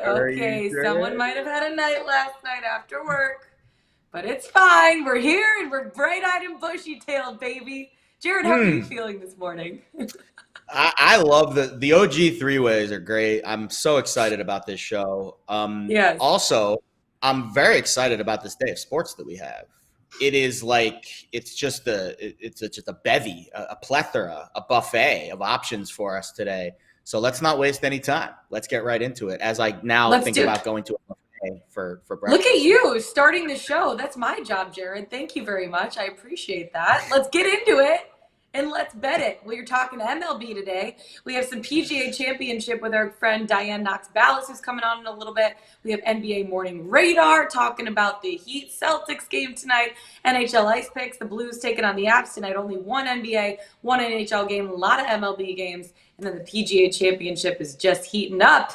Okay. Someone might have had a night last night after work, but it's fine. We're here and we're bright-eyed and bushy-tailed, baby. Jared, how are you feeling this morning? I love the OG three-ways are great. I'm so excited about this show. Yes. Also, I'm very excited about this day of sports that we have. It is like it's just a bevy, a plethora, a buffet of options for us today. So let's not waste any time. Let's get right into it. As I now think about going to a buffet for breakfast. Look at you starting the show. That's my job, Jared. Thank you very much. I appreciate that. Let's get into it. And let's bet it. We're talking MLB today. We have some PGA Championship with our friend Diane Knox Balas, who's coming on in a little bit. We have NBA Morning Radar talking about the Heat Celtics game tonight. NHL Ice Picks, the Blues taking on the Avs tonight. Only one NBA, one NHL game, a lot of MLB games. And then the PGA Championship is just heating up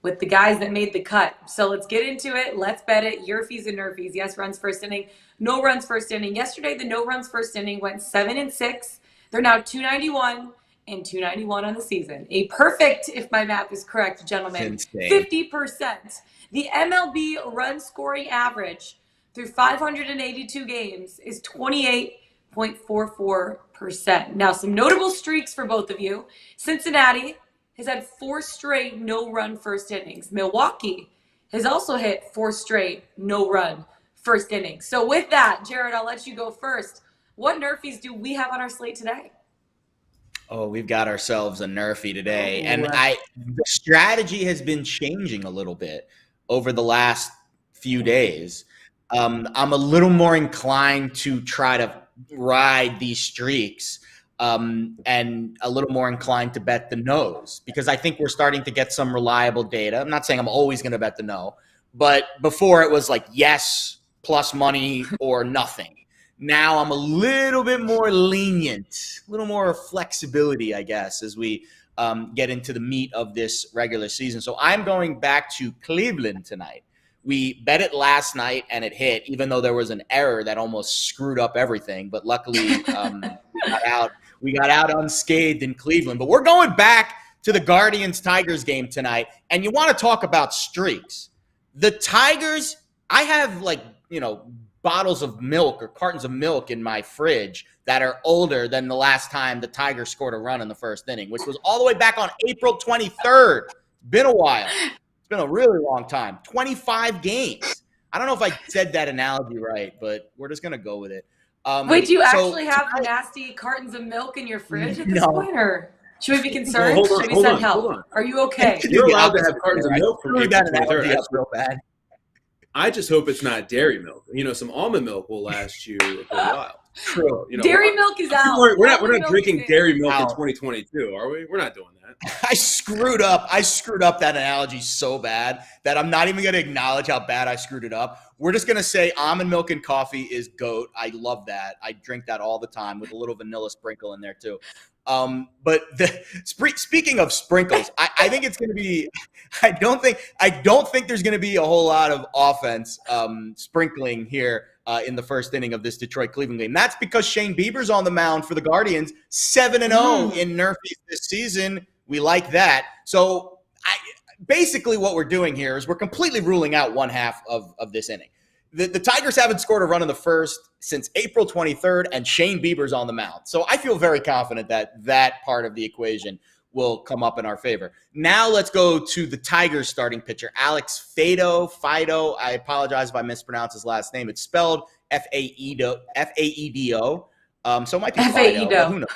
with the guys that made the cut. So let's get into it. Let's bet it. YRFIs and NRFIs. Yes, runs first inning. No runs first inning. Yesterday, the no runs first inning went 7-6. They're now 291 and 291 on the season. A perfect, if my math is correct, gentlemen, 50%. The MLB run scoring average through 582 games is 28.44%. Now, some notable streaks for both of you. Cincinnati has had 4 straight no-run first innings. Milwaukee has also hit 4 straight no-run first innings. So with that, Jared, I'll let you go first. What NRFIs do we have on our slate today? Oh, we've got ourselves a NRFI today. And the strategy has been changing a little bit over the last few days. I'm a little more inclined to try to ride these streaks and a little more inclined to bet the no's because I think we're starting to get some reliable data. I'm not saying I'm always going to bet the no, but before it was like yes plus money or nothing. Now I'm a little bit more lenient, a little more flexibility, I guess, as we get into the meat of this regular season. So I'm going back to Cleveland tonight. We bet it last night and it hit, even though there was an error that almost screwed up everything. But luckily, we got out unscathed in Cleveland. But we're going back to the Guardians-Tigers game tonight. And you want to talk about streaks. The Tigers, I have bottles of milk or cartons of milk in my fridge that are older than the last time the Tigers scored a run in the first inning, which was all the way back on April 23rd. It's been a while. It's been a really long time. 25 games. I don't know if I said that analogy right, but we're just going to go with it. Wait, do you actually have nasty cartons of milk in your fridge at this point, or should we be concerned? Should we send help? Are you okay? You're allowed to have cartons of milk from April 23rd. Real bad. I just hope it's not dairy milk. Some almond milk will last you for a while. True. Dairy milk is out. We're not drinking dairy milk in 2022, are we? We're not doing that. I screwed up that analogy so bad that I'm not even going to acknowledge how bad I screwed it up. We're just going to say almond milk and coffee is GOAT. I love that. I drink that all the time with a little vanilla sprinkle in there too. But speaking of sprinkles, I think it's going to be. I don't think there's going to be a whole lot of offense sprinkling here in the first inning of this Detroit-Cleveland game. That's because Shane Bieber's on the mound for the Guardians, 7-0 in NRFIs this season. We like that. So basically what we're doing here is we're completely ruling out one half of this inning. The Tigers haven't scored a run in the first since April 23rd, and Shane Bieber's on the mound. So I feel very confident that part of the equation will come up in our favor. Now let's go to the Tigers starting pitcher, Alex Faedo. I apologize if I mispronounce his last name. It's spelled F-A-E-D-O. So it might be Fido. Who knows?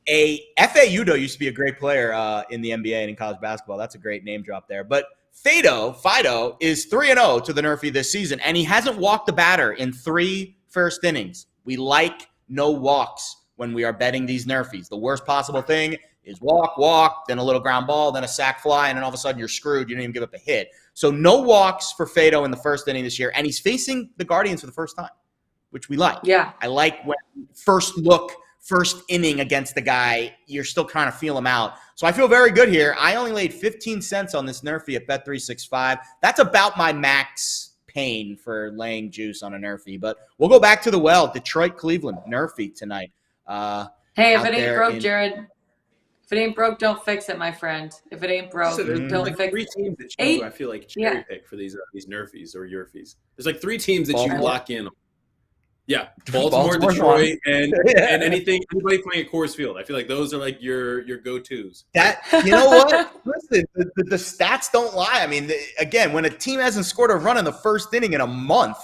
F.A. Udo used to be a great player in the NBA and in college basketball. That's a great name drop there. But Fido is 3-0 to the NRFI this season, and he hasn't walked a batter in 3 first innings. We like no walks when we are betting these NRFIs. The worst possible thing is walk, then a little ground ball, then a sac fly, and then all of a sudden you're screwed. You didn't even give up a hit. So no walks for Fido in the first inning this year, and he's facing the Guardians for the first time, which we like. Yeah. I like when first inning against the guy, you're still trying to feel him out. So I feel very good here. I only laid 15 cents on this NRFI at Bet365. That's about my max pain for laying juice on a NRFI. But we'll go back to the well. Detroit, Cleveland, NRFI tonight. Hey, if it ain't broke, Jared. If it ain't broke, don't fix it, my friend. If it ain't broke, So there's don't like fix 3 it. teams that Eight. you, I feel like, cherry pick for these NRFIs or YRFIs. There's like 3 teams that you lock in on. Yeah, Baltimore, Detroit, and anybody playing at Coors Field. I feel like those are like your go-tos. That, you know what? Listen, the stats don't lie. I mean, again, when a team hasn't scored a run in the first inning in a month,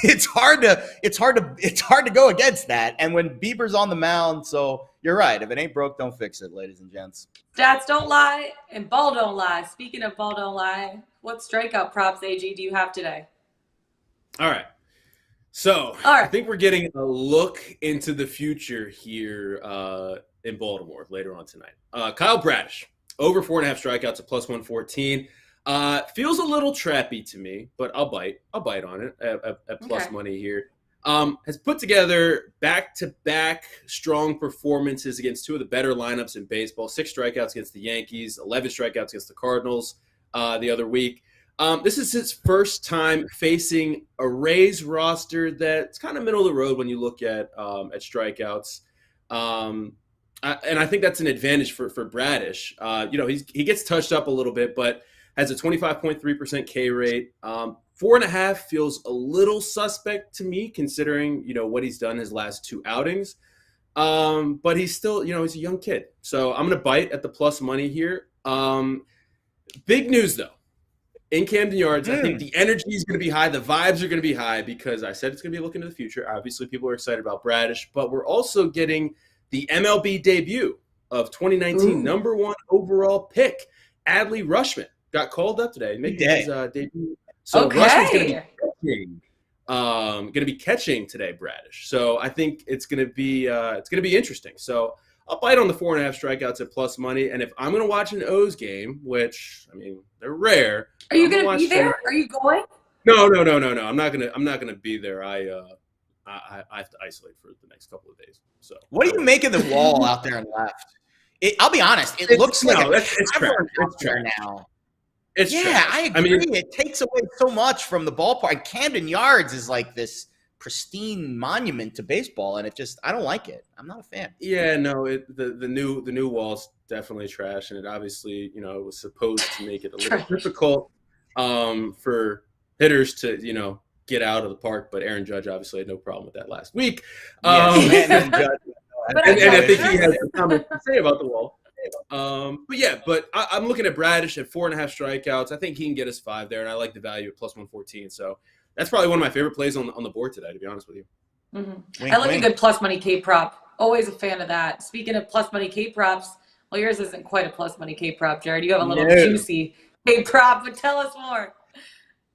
it's hard to go against that. And when Bieber's on the mound, so you're right. If it ain't broke, don't fix it, ladies and gents. Stats don't lie, and ball don't lie. Speaking of ball don't lie, what strikeout props, AG, do you have today? All right. So I think we're getting a look into the future here in Baltimore later on tonight. Kyle Bradish, over 4.5 strikeouts at +114. Feels a little trappy to me, but I'll bite on it at plus money here. Has put together back-to-back strong performances against 2 of the better lineups in baseball. 6 strikeouts against the Yankees, 11 strikeouts against the Cardinals the other week. This is his first time facing a Rays roster that's kind of middle of the road when you look at strikeouts. And I think that's an advantage for Bradish. He gets touched up a little bit, but has a 25.3% K rate. 4.5 feels a little suspect to me, considering what he's done his last 2 outings. But he's still, he's a young kid, so I'm going to bite at the plus money here. Big news though. In Camden Yards, I think the energy is going to be high. The vibes are going to be high because I said it's going to be a look into the future. Obviously, people are excited about Bradish, but we're also getting the MLB debut of 2019 number 1 overall pick, Adley Rutschman. Got called up today, making his debut. So Rutschman's going to be catching today, Bradish. So I think it's going to be interesting. So I'll bite on the 4.5 strikeouts at plus money. And if I'm going to watch an O's game, which, I mean, they're rare. Are you going to be there? Are you going? No. I'm not going to be there. I have to isolate for the next couple of days. So what do you make of the wall out there and left? I'll be honest. It looks like it's trash now. It's trash. I agree. I mean, it takes away so much from the ballpark. Camden Yards is like this pristine monument to baseball, and I don't like it. I'm not a fan. Yeah, no, the new wall's definitely trash, and it obviously was supposed to make it a little difficult for hitters to get out of the park. But Aaron Judge obviously had no problem with that last week. Aaron Judge, and I think he has some comments to say about the wall. But I'm looking at Bradish at 4.5 strikeouts. I think he can get us 5 there, and I like the value at plus 114. So that's probably one of my favorite plays on the board today, to be honest with you. Mm-hmm. I like a good plus money K prop. Always a fan of that. Speaking of plus money K props, well, yours isn't quite a plus money K prop, Jared. You have a little juicy K prop, but tell us more.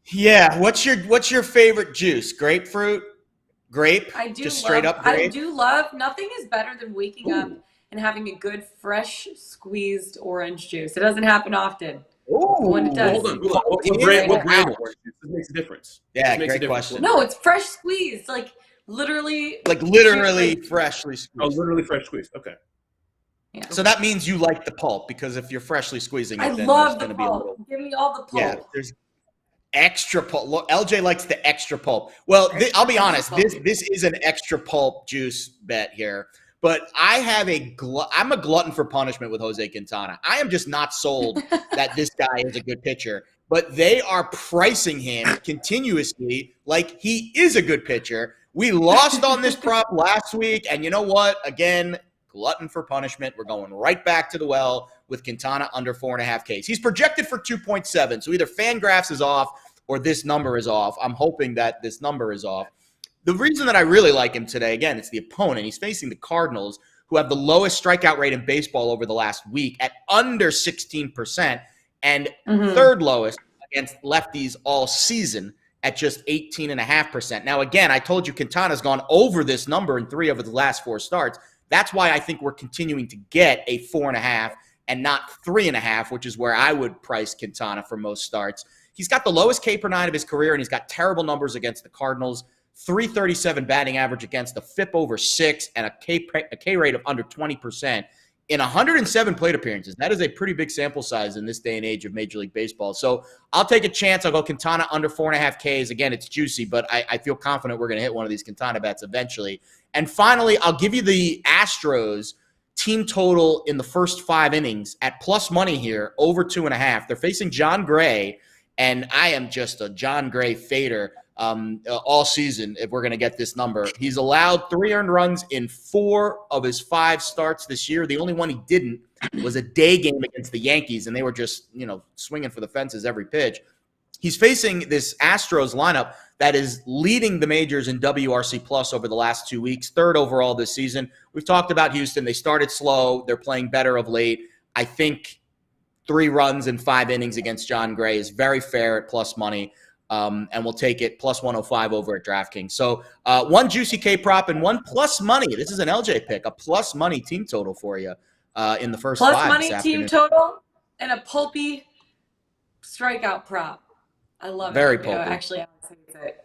Yeah, what's your favorite juice? Grapefruit? Grape? Straight up grape? I do love. Nothing is better than waking up and having a good fresh squeezed orange juice. It doesn't happen often. When it does. Hold on. What brand of orange juice? This makes a difference. Yeah, great question. No, it's fresh squeezed. Like literally freshly squeezed. Oh, literally fresh squeezed. Okay. Yeah. So that means you like the pulp, because if you're freshly squeezing it, then love there's the going to be a pulp. little. Give me all the pulp. Yeah, there's extra pulp. Look, LJ likes the extra pulp. Well, I'll be honest. This is an extra pulp juice bet here. But I'm a glutton for punishment with Jose Quintana. I am just not sold that this guy is a good pitcher. But they are pricing him continuously like he is a good pitcher. We lost on this prop last week, and you know what? Again, glutton for punishment. We're going right back to the well with Quintana under 4.5 Ks. He's projected for 2.7, so either Fangraphs is off or this number is off. I'm hoping that this number is off. The reason that I really like him today, again, it's the opponent. He's facing the Cardinals, who have the lowest strikeout rate in baseball over the last week at under 16%, and third lowest against lefties all season at just 18.5%. Now, again, I told you Quintana's gone over this number in 3 of the last 4 starts. That's why I think we're continuing to get a 4.5 and not 3.5, which is where I would price Quintana for most starts. He's got the lowest K per 9 of his career, and he's got terrible numbers against the Cardinals. 337 batting average against the FIP over 6 and a K rate of under 20% in 107 plate appearances. That is a pretty big sample size in this day and age of Major League Baseball. So I'll take a chance. I'll go Quintana under 4.5 Ks. Again, it's juicy, but I feel confident we're going to hit one of these Quintana bets eventually. And finally, I'll give you the Astros team total in the first 5 innings at plus money here, over 2.5. They're facing John Gray, and I am just a John Gray fader all season if we're going to get this number. He's allowed 3 earned runs in 4 of his 5 starts this year. The only one he didn't was a day game against the Yankees, and they were just, swinging for the fences every pitch. He's facing this Astros lineup that is leading the majors in WRC plus over the last 2 weeks, 3rd overall this season. We've talked about Houston. They started slow. They're playing better of late. I think 3 runs in 5 innings against John Gray is very fair at plus money, and we'll take it plus 105 over at DraftKings. So 1 juicy K prop and 1 plus money. This is an LJ pick, a plus money team total for you in the first plus 5 money this team afternoon. total and a pulpy strikeout prop. I love Very it. pulpy. Actually, Alex hates it.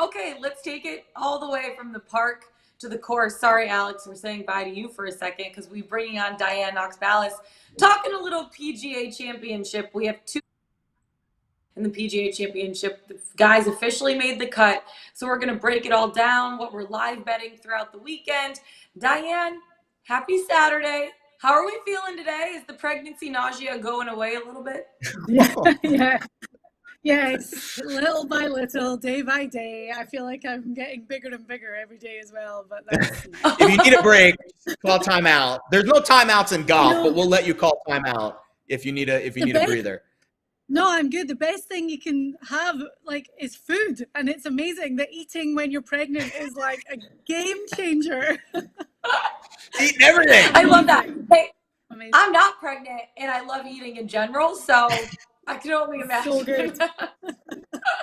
Okay, let's take it all the way from the park to the course. Sorry, Alex, we're saying bye to you for a second because we're bringing on Diane Knox Balas, talking a little PGA Championship. We have 2 in the PGA Championship. The guys officially made the cut, so we're going to break it all down, what we're live betting throughout the weekend. Diane, happy Saturday. How are we feeling today? Is the pregnancy nausea going away a little bit? Yeah. Yes, little by little, day by day. I feel like I'm getting bigger and bigger every day as well. But that's If you need a break, call timeout. There's no timeouts in golf, but we'll let you call timeout if you need a breather. No, I'm good. The best thing you can have is food, and it's amazing that eating when you're pregnant is like a game changer. Eating everything. I love that. Hey, Amazing. I'm not pregnant, and I love eating in general, so I can only imagine. So good.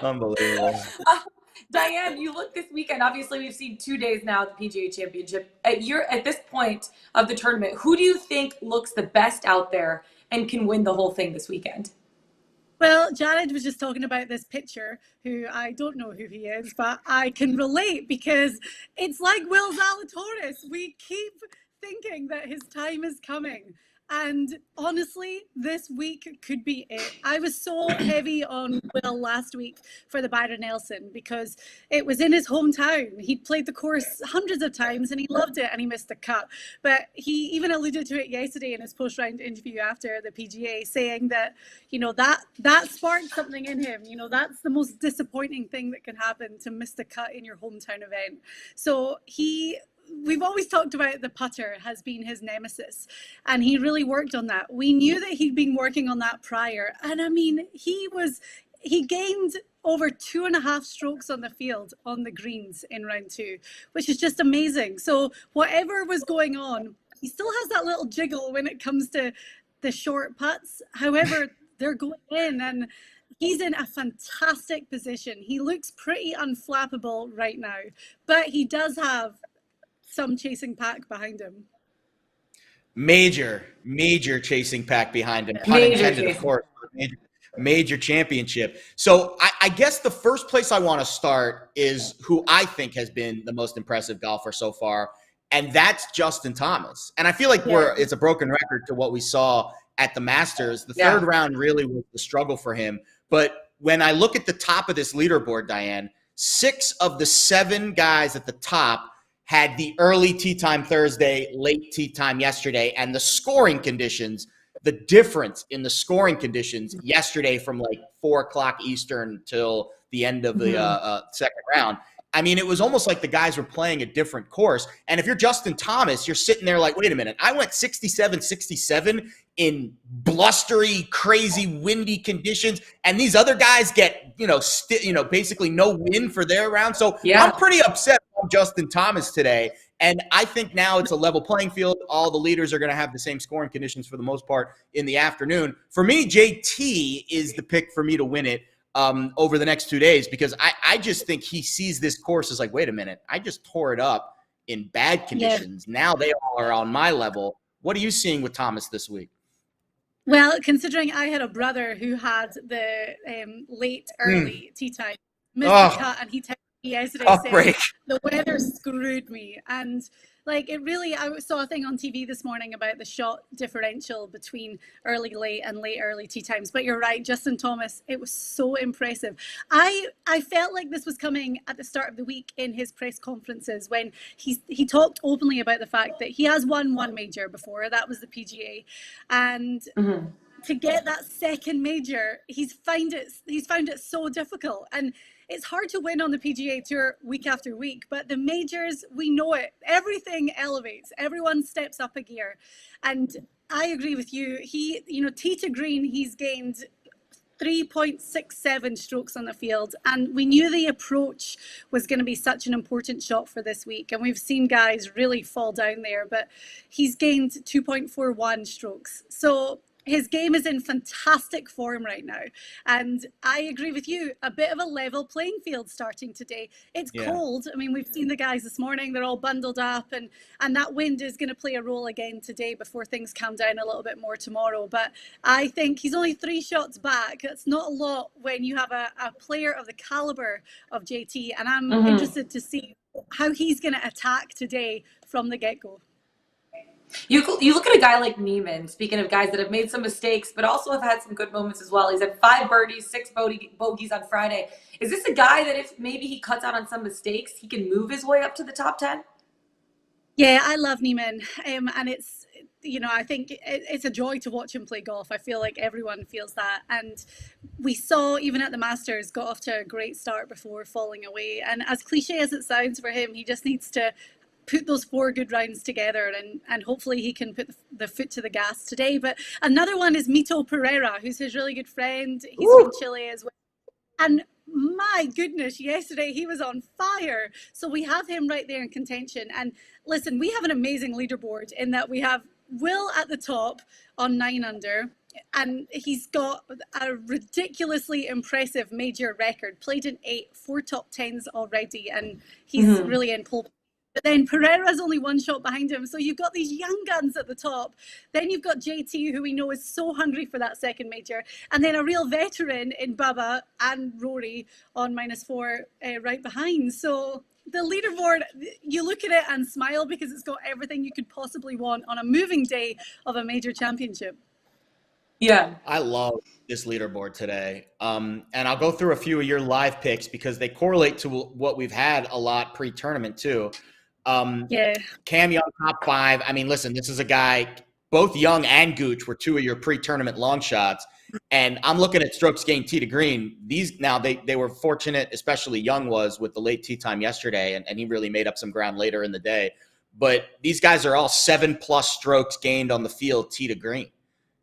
Unbelievable. Diane, you look this weekend. Obviously, we've seen 2 days now at the PGA Championship. At this point of the tournament, who do you think looks the best out there and can win the whole thing this weekend? Well, Jared was just talking about this pitcher who I don't know who he is, but I can relate because it's like Will Zalatoris. We keep thinking that his time is coming. And honestly, this week could be it. I was so heavy on Will last week for the Byron Nelson because it was in his hometown. He'd played the course hundreds of times and he loved it and he missed the cut. But he even alluded to it yesterday in his post-round interview after the PGA, saying that, that sparked something in him. That's the most disappointing thing that can happen, to miss the cut in your hometown event. So we've always talked about the putter has been his nemesis, and he really worked on that. We knew that he'd been working on that prior, and I mean, he gained over 2.5 strokes on the field on the greens in round 2, which is just amazing. So whatever was going on, he still has that little jiggle when it comes to the short putts. However, they're going in, and he's in a fantastic position. He looks pretty unflappable right now, but he does have some chasing pack behind him. Major chasing pack behind him. Pun intended, of course. Major championship. So I guess the first place I want to start is who I think has been the most impressive golfer so far, and that's Justin Thomas. And I feel like it's a broken record to what we saw at the Masters. The third round really was the struggle for him. But when I look at the top of this leaderboard, Diane, 6 of the 7 guys at the top had the early tee time Thursday, late tee time yesterday, and the scoring conditions, the difference in the scoring conditions yesterday from like 4 o'clock Eastern till the end of the second round. I mean, it was almost like the guys were playing a different course. And if you're Justin Thomas, you're sitting there like, wait a minute, I went 67 in blustery, crazy, windy conditions, and these other guys get, basically no win for their round. So I'm pretty upset with Justin Thomas today. And I think now it's a level playing field. All the leaders are going to have the same scoring conditions for the most part in the afternoon. For me, JT is the pick for me to win it over the next 2 days, because I just think he sees this course as like, wait a minute, I just tore it up in bad conditions. Now they all are on my level. What are you seeing with Thomas this week? Well, considering I had a brother who had the late, early tee time, missed the cut, and he texted me yesterday saying the weather screwed me. And Like it really, I saw a thing on TV this morning about the shot differential between early, late and late, early tee times. But you're right, Justin Thomas, it was so impressive. I felt like this was coming at the start of the week in his press conferences when he talked openly about the fact that he has won one major before, that was the PGA. And to get that second major, he's found it so difficult. And it's hard to win on the PGA Tour week after week, but the majors, we know it. Everything elevates. Everyone steps up a gear. And I agree with you. He, tee to green, he's gained 3.67 strokes on the field. And we knew the approach was going to be such an important shot for this week. And we've seen guys really fall down there, but he's gained 2.41 strokes. So his game is in fantastic form right now. And I agree with you, a bit of a level playing field starting today. It's cold. I mean, we've seen the guys this morning, they're all bundled up, and that wind is going to play a role again today before things calm down a little bit more tomorrow. But I think he's only 3 shots back. That's not a lot when you have a player of the caliber of JT. And I'm interested to see how he's going to attack today from the get-go. You look at a guy like Neiman, speaking of guys that have made some mistakes, but also have had some good moments as well. He's had 5 birdies, 6 bogeys on Friday. Is this a guy that if maybe he cuts out on some mistakes, he can move his way up to the top 10? Yeah, I love Neiman. And it's, I think it's a joy to watch him play golf. I feel like everyone feels that. And we saw, even at the Masters, got off to a great start before falling away. And as cliche as it sounds for him, he just needs to put those 4 good rounds together, and hopefully he can put the foot to the gas today. But another one is Mito Pereira, who's his really good friend. He's from Chile as well. And my goodness, yesterday he was on fire. So we have him right there in contention. And listen, we have an amazing leaderboard in that we have Will at the top on 9 under. And he's got a ridiculously impressive major record, played in 8, 4 top 10s already. And he's really in pole. But then Pereira's only 1 shot behind him. So you've got these young guns at the top. Then you've got JT, who we know is so hungry for that second major. And then a real veteran in Bubba and Rory on -4 right behind. So the leaderboard, you look at it and smile because it's got everything you could possibly want on a moving day of a major championship. Yeah. I love this leaderboard today. And I'll go through a few of your live picks because they correlate to what we've had a lot pre-tournament too. Cam Young, top 5. I mean, listen, this is a guy, both Young and Gooch were 2 of your pre-tournament long shots. And I'm looking at strokes gained tee to green. These now they were fortunate, especially Young was, with the late tee time yesterday, and he really made up some ground later in the day. But these guys are all 7+ strokes gained on the field tee to green,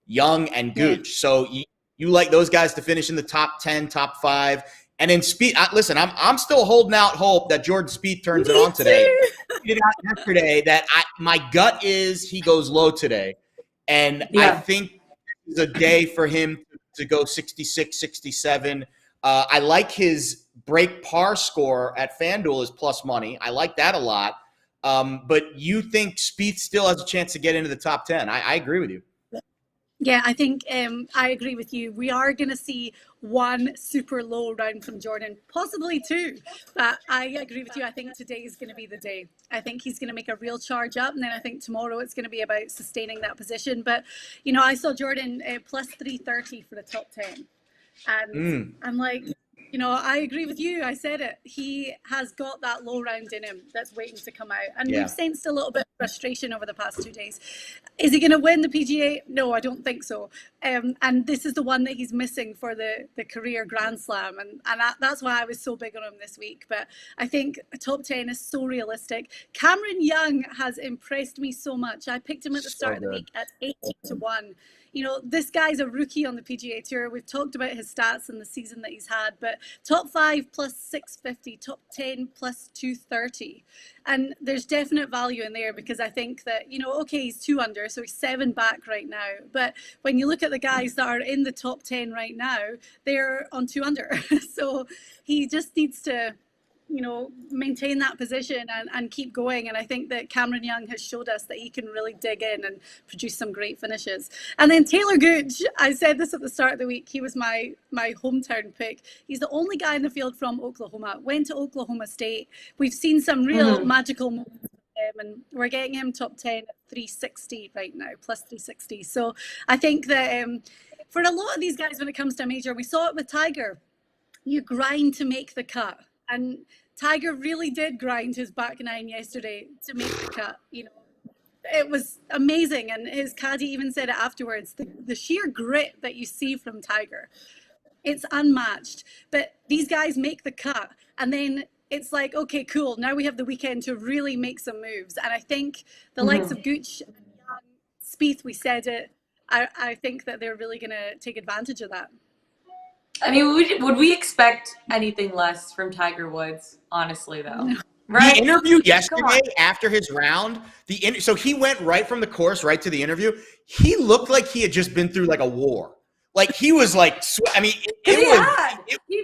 Young and Gooch. So you like those guys to finish in the top 10, top 5. And in Speed, listen, I'm still holding out hope that Jordan Spieth turns it on today. He did out yesterday that my gut is he goes low today. And I think it's a day for him to go 66, 67. I like his break par score at FanDuel is plus money. I like that a lot. But you think Spieth still has a chance to get into the top 10. I agree with you. Yeah, I think I agree with you. We are going to see 1 super low round from Jordan, possibly 2. But I agree with you. I think today is going to be the day. I think he's going to make a real charge up. And then I think tomorrow it's going to be about sustaining that position. But, I saw Jordan plus 330 for the top 10. And I'm like, I agree with you. I said it. He has got that low round in him that's waiting to come out. And we've sensed a little bit of frustration over the past 2 days. Is he going to win the PGA? No, I don't think so. And this is the one that he's missing for the career Grand Slam. And that's why I was so big on him this week. But I think a top 10 is so realistic. Cameron Young has impressed me so much. I picked him at the start of the week at 80-1. This guy's a rookie on the PGA Tour. We've talked about his stats and the season that he's had, but top 5 plus 650, top 10 plus 230. And there's definite value in there because I think that, okay, he's 2 under, so he's 7 back right now. But when you look at the guys that are in the top 10 right now, they're on 2 under. So he just needs to maintain that position and keep going. And I think that Cameron Young has showed us that he can really dig in and produce some great finishes. And then Taylor Gooch, I said this at the start of the week, he was my hometown pick. He's the only guy in the field from Oklahoma, went to Oklahoma State. We've seen some real magical moments him, and we're getting him top 10 at 360 right now, plus 360. So I think that for a lot of these guys, when it comes to a major, we saw it with Tiger. You grind to make the cut, and Tiger really did grind his back nine yesterday to make the cut. You know, it was amazing, and his caddy even said it afterwards. The sheer grit that you see from Tiger, it's unmatched. But these guys make the cut, and then it's like, okay, cool. Now we have the weekend to really make some moves. And I think the likes of Gooch, Spieth, we said it. I think that they're really going to take advantage of that. I mean, would we expect anything less from Tiger Woods, honestly, though? No. Right? The interview yesterday after his round, so he went right from the course right to the interview. He looked like he had just been through like a war. Like he was like, I mean, he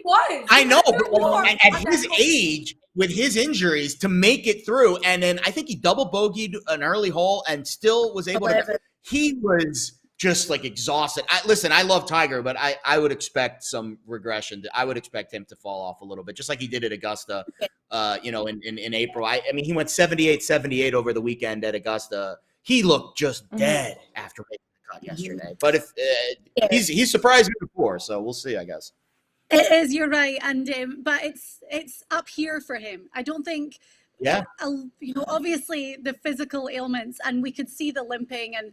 was. I know, but at his age, with his injuries, to make it through, and then I think he double bogeyed an early hole and still was able to. He was just like exhausted. Listen, I love Tiger, but I would expect some regression. I would expect him to fall off a little bit, just like he did at Augusta. In April. I mean, he went 78 over the weekend at Augusta. He looked just dead after making the cut yesterday. But if he's surprised me before, so we'll see, I guess. It is, you're right, and but it's up here for him. I don't think. Yeah. Obviously the physical ailments, and we could see the limping, and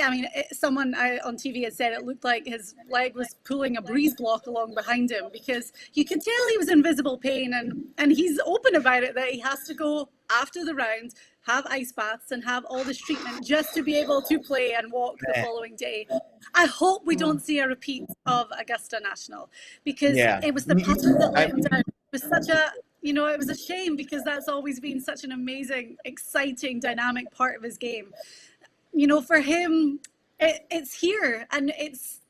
I mean, someone on TV had said it looked like his leg was pulling a breeze block along behind him, because you could tell he was in visible pain, and he's open about it, that he has to go after the round, have ice baths and have all this treatment just to be able to play and walk the following day. I hope we don't see a repeat of Augusta National, because it was the pattern that let him down. It was such a it was a shame, because that's always been such an amazing, exciting, dynamic part of his game. For him, it's here, and it's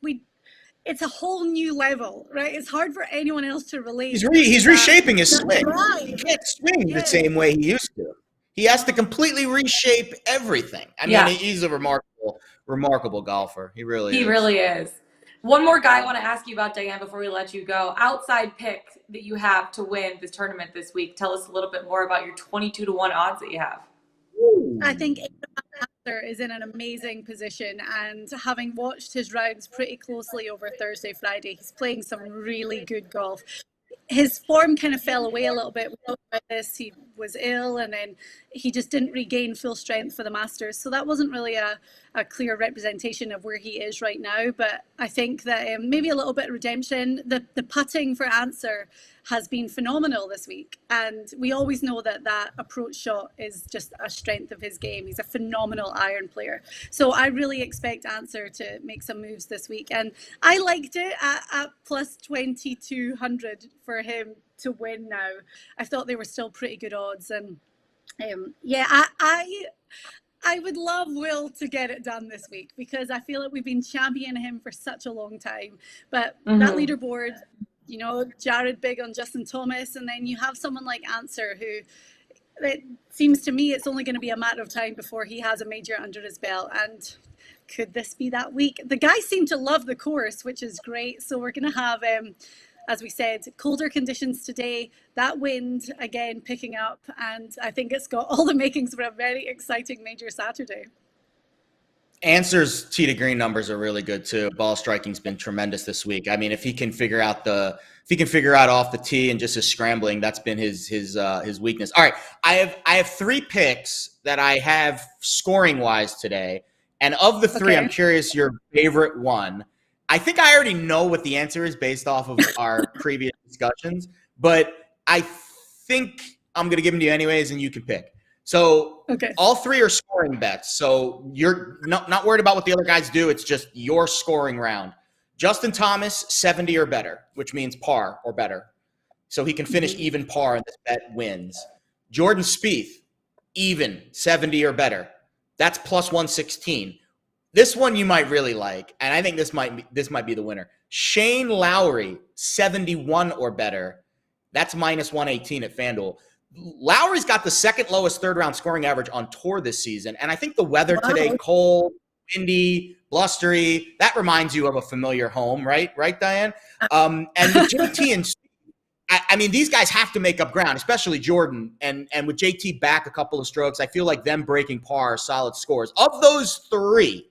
a whole new level, right? It's hard for anyone else to relate. He's reshaping his swing. Right. He can't swing the same way he used to. He has to completely reshape everything. I mean, he's a remarkable golfer. He really is. One more guy I want to ask you about, Diane, before we let you go. Outside pick that you have to win this tournament this week. Tell us a little bit more about your 22-1 odds that you have. I think is in an amazing position, and having watched his rounds pretty closely over Thursday, Friday, he's playing some really good golf. His form kind of fell away a little bit. We talked about this. He was ill, and then he just didn't regain full strength for the Masters. So that wasn't really a clear representation of where he is right now. But I think that maybe a little bit of redemption. The putting for Answer has been phenomenal this week. And we always know that approach shot is just a strength of his game. He's a phenomenal iron player. So I really expect Answer to make some moves this week. And I liked it at plus 2,200 for him to win now. I thought they were still pretty good odds. And I would love Will to get it done this week, because I feel like we've been championing him for such a long time. But that leaderboard, Jared big on Justin Thomas, and then you have someone like Answer, who it seems to me it's only going to be a matter of time before he has a major under his belt. And could this be that week? The guys seem to love the course, which is great. So we're going to have, as we said, colder conditions today, that wind again picking up, and I think it's got all the makings for a very exciting major Saturday. Answer's tee to green numbers are really good too. Ball striking's been tremendous this week. I mean, if he can figure out off the tee and just his scrambling, that's been his weakness. All right, I have 3 picks that I have scoring wise today, and of the 3, I'm curious your favorite one. I think I already know what the answer is based off of our previous discussions, but I think I'm going to give them to you anyways, and you can pick. So all 3 are scoring bets. So you're not worried about what the other guys do. It's just your scoring round. Justin Thomas, 70 or better, which means par or better. So he can finish even par, and this bet wins. Jordan Spieth, even 70 or better. That's plus 116. This one you might really like, and I think this might be the winner. Shane Lowry, 71 or better. That's minus 118 at FanDuel. Lowry's got the second lowest third-round scoring average on tour this season, and I think the weather today, cold, windy, blustery, that reminds you of a familiar home, right, Diane? And with JT and Steve, I mean, these guys have to make up ground, especially Jordan. And with JT back a couple of strokes, I feel like them breaking par are solid scores. Of those three,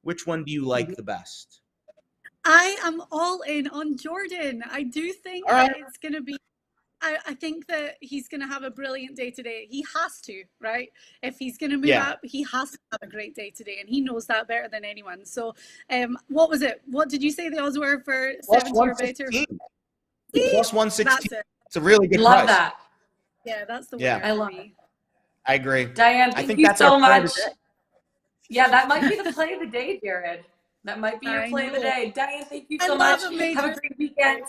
which one do you like the best? I am all in on Jordan. I do think that it's going to be, I think that he's going to have a brilliant day today. He has to, right? If he's going to move up, he has to have a great day today. And he knows that better than anyone. So what was it? What did you say the odds were for 70 or better? Plus 116. It's a really good price. Love that. Yeah, that's the Yeah. winner. I love it. I agree. Diane, thank you so much. Yeah, that might be the play of the day, Jared. That might be your play of the day. Diane, thank you so much. Have a great weekend.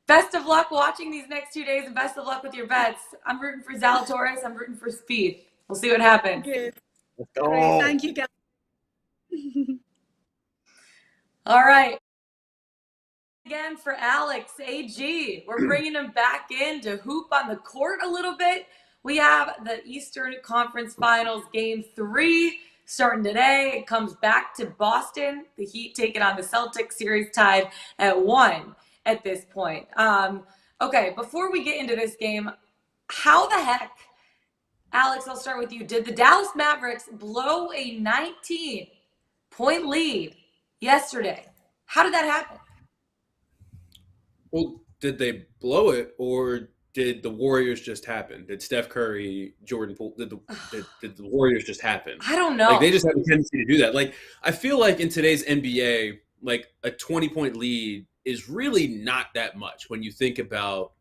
Best of luck watching these next 2 days, and best of luck with your bets. I'm rooting for Zalatoris. I'm rooting for Speed. We'll see what happens. Good. Let's go. Great. Thank you, guys. All right. Again for Alex AG. We're bringing him back in to hoop on the court a little bit. We have the Eastern Conference Finals Game 3 starting today. It comes back to Boston. The Heat taking on the Celtics, series tied at 1 at this point. Okay, before we get into this game, how the heck, Alex, I'll start with you. Did the Dallas Mavericks blow a 19-point lead yesterday? How did that happen? Well, did they blow it, or did the Warriors just happen? Did Steph Curry, Jordan Poole, did the Warriors just happen? I don't know. Like, they just have a tendency to do that. Like, I feel like in today's NBA, like a 20-point lead is really not that much when you think about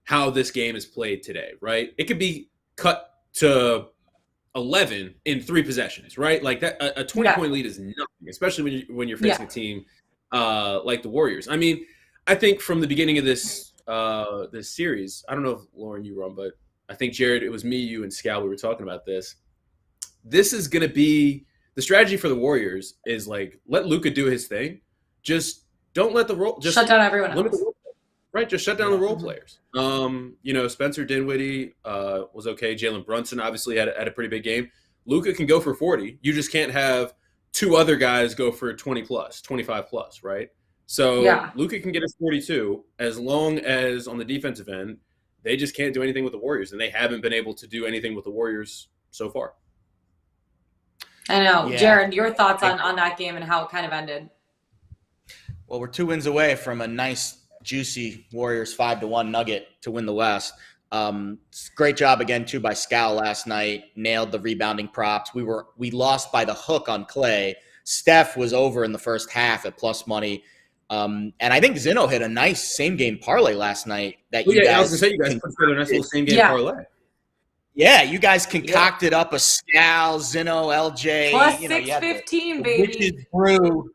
how this game is played today, right? It could be cut to 11 in 3 possessions, right? Like that, a 20-point lead is nothing, especially when you're facing a team like the Warriors. I mean, I think from the beginning of this series, I don't know if Lauren, you were on, but I think Jared, it was me, you, and Scal. We were talking about this. This is going to be the strategy for the Warriors is like let Luka do his thing, just don't let the role just shut down everyone else. Right, just shut down the role players. Spencer Dinwiddie was okay. Jalen Brunson obviously had a pretty big game. Luka can go for 40. You just can't have 2 other guys go for 20 plus, 25 plus, right? So Luka can get us 42 as long as on the defensive end, they just can't do anything with the Warriors, and they haven't been able to do anything with the Warriors so far. I know. Yeah. Jared, your thoughts on that game and how it kind of ended? Well, we're 2 wins away from a nice, juicy Warriors 5-1 nugget to win the West. Great job again, too, by Scal last night. Nailed the rebounding props. We lost by the hook on Clay. Steph was over in the first half at plus money. And I think Zeno hit a nice same-game parlay last night. I was going to say, you guys put together a nice little same-game parlay. Yeah, you guys concocted up a Scal, Zeno, LJ. Plus 615, baby. Witch's brew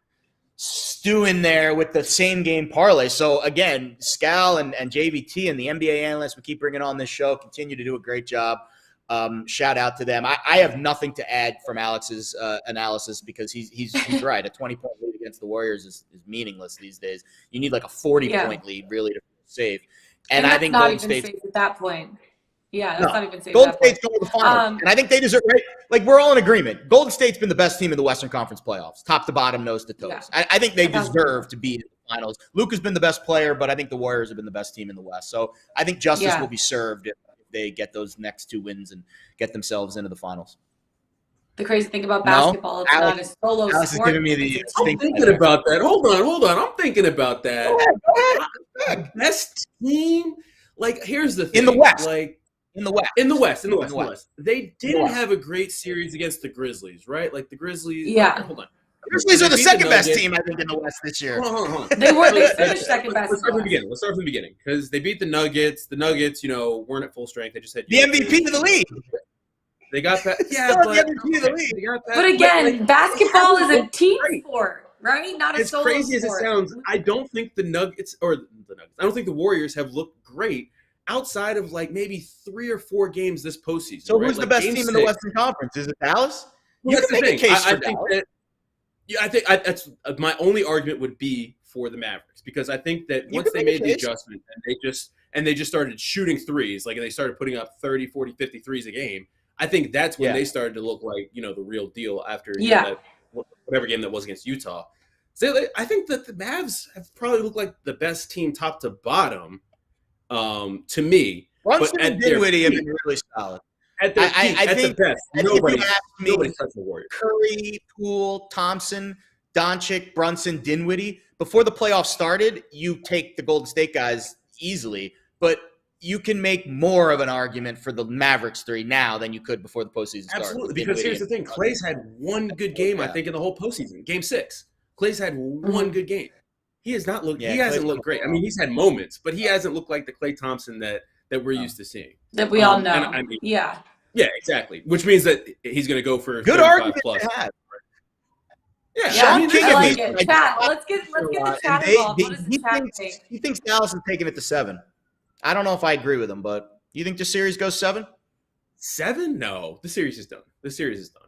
stew in there with the same-game parlay. So, again, Scal and JVT and the NBA analysts we keep bringing on this show continue to do a great job. Shout out to them. I have nothing to add from Alex's analysis because he's right. A 20-point lead against the Warriors is meaningless these days. You need like a 40-point lead really to feel safe. And I think Golden State's at that point. Yeah, that's not even safe. Golden State's going to the finals, and I think they deserve. Right? Like we're all in agreement. Golden State's been the best team in the Western Conference playoffs, top to bottom, nose to toes. Yeah. I think they deserve to be in the finals. Luka's been the best player, but I think the Warriors have been the best team in the West. So I think justice will be served if they get those next 2 wins and get themselves into the finals. The crazy thing about basketball, it's not a solo Alex sport. Is giving me the I'm thinking about that. Hold on. I'm thinking about that. Go ahead. Best team? Like, here's the thing. In the West. Like, In the West. In the West. They didn't have a great series against the Grizzlies, right? Like, the Grizzlies. Yeah. Hold on. The Grizzlies are the second best team, I think, in the West this year. Hold on. They finished second best. Let's start from the beginning. Because they beat the Nuggets. The Nuggets, weren't at full strength. They just had the MVP of the league. They got that. The MVP of the league. They got that. But again, basketball is a team sport, right? Not a solo sport. As crazy as it sounds, I don't think the Nuggets I don't think the Warriors have looked great outside of like maybe 3 or 4 games this postseason. So who's the best team in the Western Conference? Is it Dallas? Well, that's the thing. I think that's my only argument would be for the Mavericks because I think that once they made the adjustment and they just started shooting threes, like they started putting up 30, 40, 50 threes a game, I think that's when they started to look like, the real deal after whatever game that was against Utah. So I think that the Mavs have probably looked like the best team top to bottom. to me. Brunson and Dinwiddie have been really solid. At their peak, at the best, nobody touched the Warriors. Curry, Poole, Thompson, Doncic, Brunson, Dinwiddie. Before the playoffs started, you take the Golden State guys easily, but you can make more of an argument for the Mavericks 3 now than you could before the postseason started. Absolutely, because here's the thing. Klay's had one good game, I think, in the whole postseason. Game 6. Klay's had one good game. He has not looked. He hasn't looked great. I mean, he's had moments, but he hasn't looked like the Klay Thompson that we're used to seeing. That we all know. I mean, yeah, exactly. Which means that he's going to go for good argument plus. To have. Yeah, I like it. Chat. Let's get the chat involved. What does the chat think? He thinks Dallas is taking it to 7. I don't know if I agree with him, but you think the series goes 7? 7? No, the series is done. The series is done.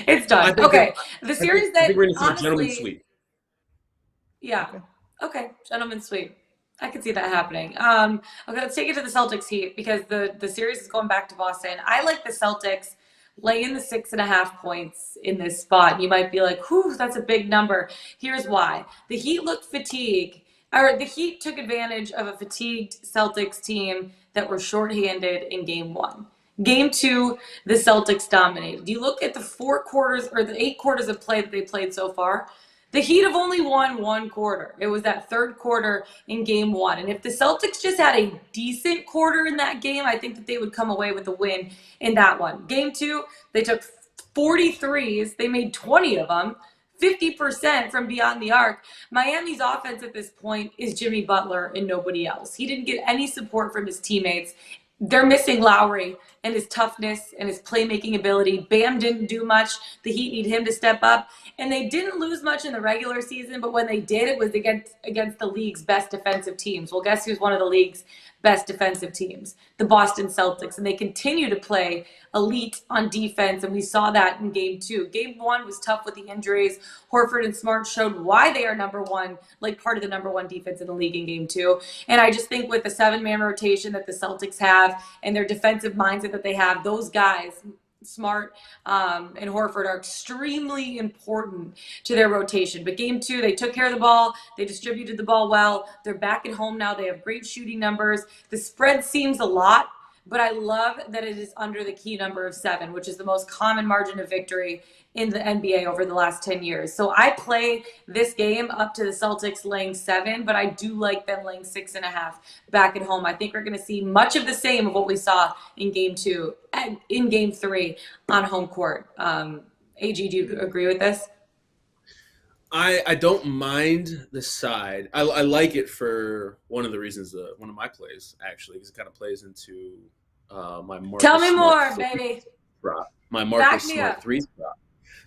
It's done. Okay, the series that we're going to see a gentleman's sweep. Yeah. Okay, gentleman's sweep. I can see that happening. Okay, let's take it to the Celtics Heat because the series is going back to Boston. I like the Celtics laying the 6.5 points in this spot. You might be like, whew, that's a big number. Here's why. The Heat looked fatigued, or the Heat took advantage of a fatigued Celtics team that were shorthanded in Game 1. Game 2, the Celtics dominated. You look at the 4 quarters or the 8 quarters of play that they played so far, the Heat have only won 1 quarter. It was that 3rd quarter in Game 1. And if the Celtics just had a decent quarter in that game, I think that they would come away with the win in that one. Game 2, they took 43s. They made 20 of them, 50% from beyond the arc. Miami's offense at this point is Jimmy Butler and nobody else. He didn't get any support from his teammates. They're missing Lowry and his toughness and his playmaking ability. Bam didn't do much. The Heat need him to step up. And they didn't lose much in the regular season, but when they did, it was against the league's best defensive teams. Well, guess who's one of the league's best defensive teams? The Boston Celtics. And they continue to play elite on defense, and we saw that in Game 2. Game 1 was tough with the injuries. Horford and Smart showed why they are number one, like part of the number 1 defense in the league in Game 2. And I just think with the 7-man rotation that the Celtics have and their defensive mindset that they have, those guys, Smart and Horford, are extremely important to their rotation. But Game 2, they took care of the ball. They distributed the ball well. They're back at home now. They have great shooting numbers. The spread seems a lot, but I love that it is under the key number of 7, which is the most common margin of victory in the NBA over the last 10 years. So I play this game up to the Celtics laying 7, but I do like them laying 6.5 back at home. I think we're going to see much of the same of what we saw in Game 2 and in Game 3 on home court. AG, do you agree with this? I don't mind the side. I like it for one of the reasons, one of my plays, actually, because it kind of plays into my Marcus Tell me Smart more, baby. Prop. My Marcus Smart 3 prop.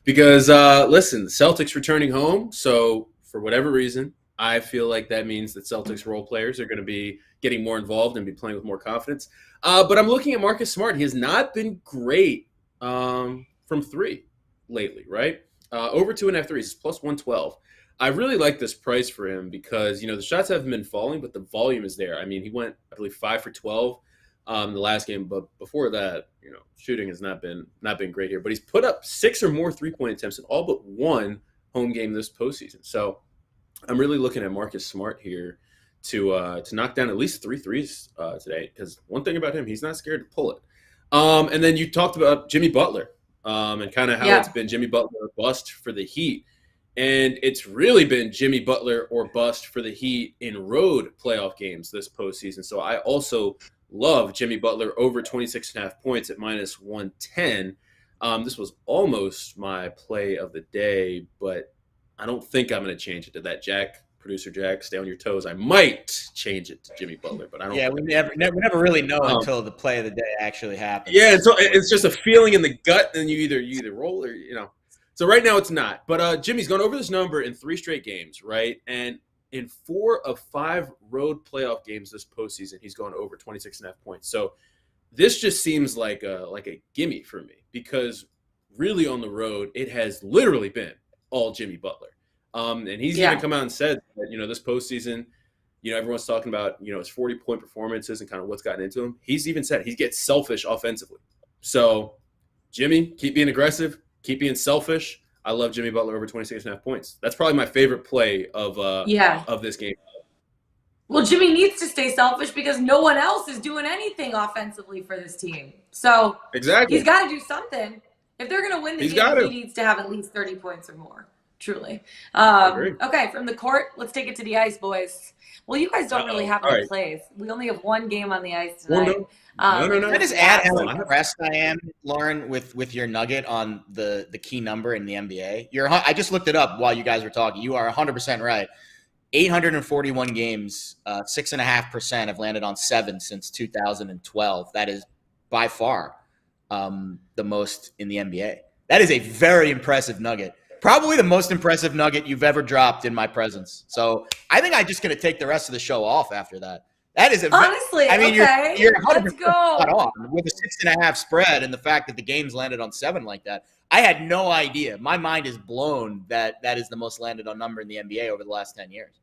Because, listen, the Celtics returning home, so for whatever reason, I feel like that means that Celtics role players are going to be getting more involved and be playing with more confidence. But I'm looking at Marcus Smart. He has not been great from 3 lately, right? Over 2.5 threes, it's plus 112. I really like this price for him because, the shots haven't been falling, but the volume is there. I mean, he went, I believe, 5 for 12 the last game, but before that, shooting has not been great here. But he's put up 6 or more 3-point attempts in all but 1 home game this postseason. So I'm really looking at Marcus Smart here to knock down at least 3 threes today. Because one thing about him, he's not scared to pull it. And then you talked about Jimmy Butler and kind of how it's been Jimmy Butler or bust for the Heat. And it's really been Jimmy Butler or bust for the Heat in road playoff games this postseason. So I also love Jimmy Butler over 26.5 points at minus 110. This was almost my play of the day, but I don't think I'm going to change it to that. Producer Jack, stay on your toes. I might change it to Jimmy Butler, but I don't. Yeah, we never really know until the play of the day actually happens. Yeah, so it's just a feeling in the gut, and you either roll or So right now it's not. But Jimmy's gone over this number in 3 straight games, right? And in 4 of 5 road playoff games this postseason, he's gone over 26.5 points. So this just seems like a gimme for me because really on the road, it has literally been all Jimmy Butler. And he's even come out and said that, this postseason, everyone's talking about, his 40-point performances and kind of what's gotten into him. He's even said he gets selfish offensively. So Jimmy, keep being aggressive, keep being selfish. I love Jimmy Butler over 26.5 points. That's probably my favorite play of this game. Well, Jimmy needs to stay selfish because no one else is doing anything offensively for this team. So exactly, he's got to do something. If they're going to win the game, he needs to have at least 30 points or more. Truly. Okay, from the court, let's take it to the ice, boys. Well, you guys don't really have any plays. We only have one game on the ice tonight. No. Can I just add how impressed I am, Lauren, with your nugget on the key number in the NBA? I just looked it up while you guys were talking. You are 100% right. 841 games, 6.5% have landed on 7 since 2012. That is by far the most in the NBA. That is a very impressive nugget. Probably the most impressive nugget you've ever dropped in my presence. So I think I'm just going to take the rest of the show off after that. That is honestly. I mean, okay. you're 100% Let's go. spot on with a 6.5 spread and the fact that the games landed on 7 like that. I had no idea. My mind is blown that is the most landed on number in the NBA over the last 10 years.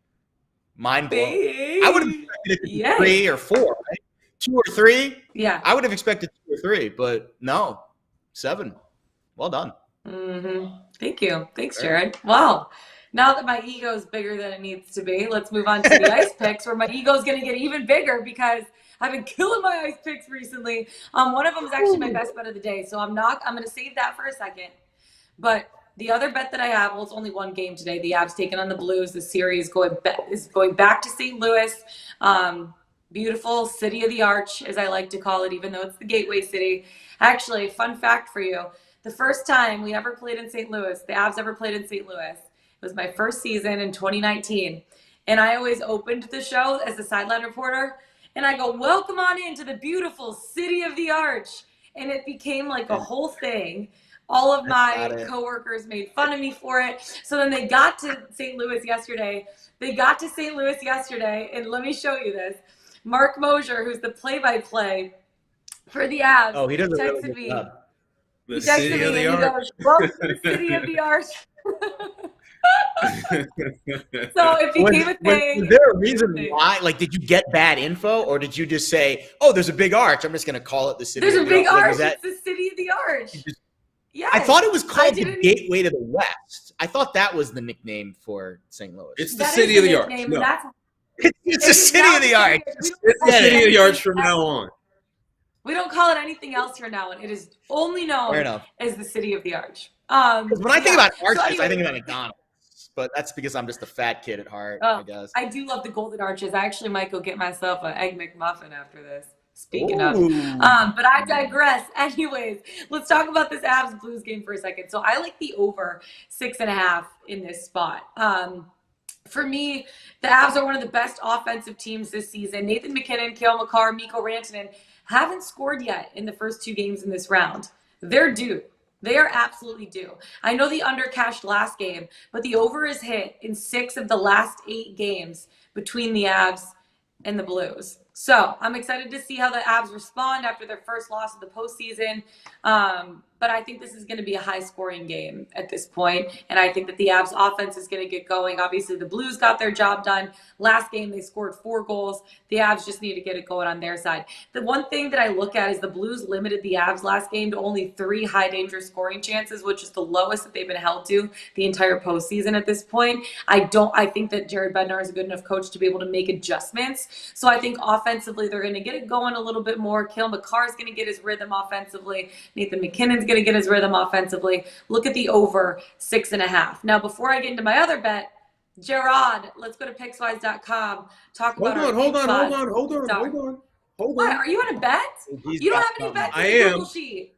Mind blown. I would have expected it to be 3 or 4, right? 2 or 3. Yeah. I would have expected 2 or 3, but no, 7. Well done. Mm-hmm. Thank you. Thanks, Jared. Wow. Now that my ego is bigger than it needs to be, let's move on to the ice picks, where my ego is going to get even bigger because I've been killing my ice picks recently. One of them is actually my best bet of the day, so I'm going to save that for a second. But the other bet that I have, well, it's only one game today. The Avs taking on the Blues. The series is going back to St. Louis. Beautiful city of the Arch, as I like to call it, even though it's the gateway city. Actually, fun fact for you. The first time we ever played in St. Louis, the Avs ever played in St. Louis, it was my first season in 2019. And I always opened the show as a sideline reporter. And I go, welcome on into the beautiful city of the Arch. And it became like a whole thing. All of my coworkers made fun of me for it. So then they got to St. Louis yesterday. And let me show you this. Mark Mosier, who's the play-by-play for the Avs, he does a really texted good me. job. The city of the Arch. Welcome to the city of the Arch. So it became a thing. Was there a reason why? Like, did you get bad info, or did you just say, "Oh, there's a big arch. I'm just going to call it the city"? There's a big arch. It's the city of the Arch. Yeah. I thought it was called the Gateway to the West. I thought that was the nickname for St. Louis. It's the city of the Arch. No. It's the city of the Arch. It's the city of the Arch from now on. We don't call it anything else here now, and it is only known as the city of the Arch. When I think about arches, I think about McDonald's, but that's because I'm just a fat kid at heart, I guess. I do love the golden arches. I actually might go get myself an Egg McMuffin after this. Speaking of, but I digress. Anyways, let's talk about this Avs Blues game for a second. So I like the over 6.5 in this spot. For me, the Avs are one of the best offensive teams this season. Nathan McKinnon, Cale Makar, Mikko Rantanen haven't scored yet in the first 2 games in this round. They're due. They are absolutely due. I know the under cashed last game, but the over is hit in 6 of the last 8 games between the Avs and the Blues. So I'm excited to see how the Avs respond after their first loss of the postseason. But I think this is going to be a high-scoring game at this point, and I think that the Avs offense is going to get going. Obviously, the Blues got their job done. Last game, they scored 4 goals. The Avs just need to get it going on their side. The one thing that I look at is the Blues limited the Avs last game to only 3 high-danger scoring chances, which is the lowest that they've been held to the entire postseason at this point. I think that Jared Bednar is a good enough coach to be able to make adjustments. So I think offensively, they're going to get it going a little bit more. Cale Makar is going to get his rhythm offensively. Nathan McKinnon's going to get his rhythm offensively. Look at the over 6.5. Now, before I get into my other bet, Gerard, let's go to Pickswise.com. Hold on. What? Are you on a bet? You don't have any bets in the Google sheet.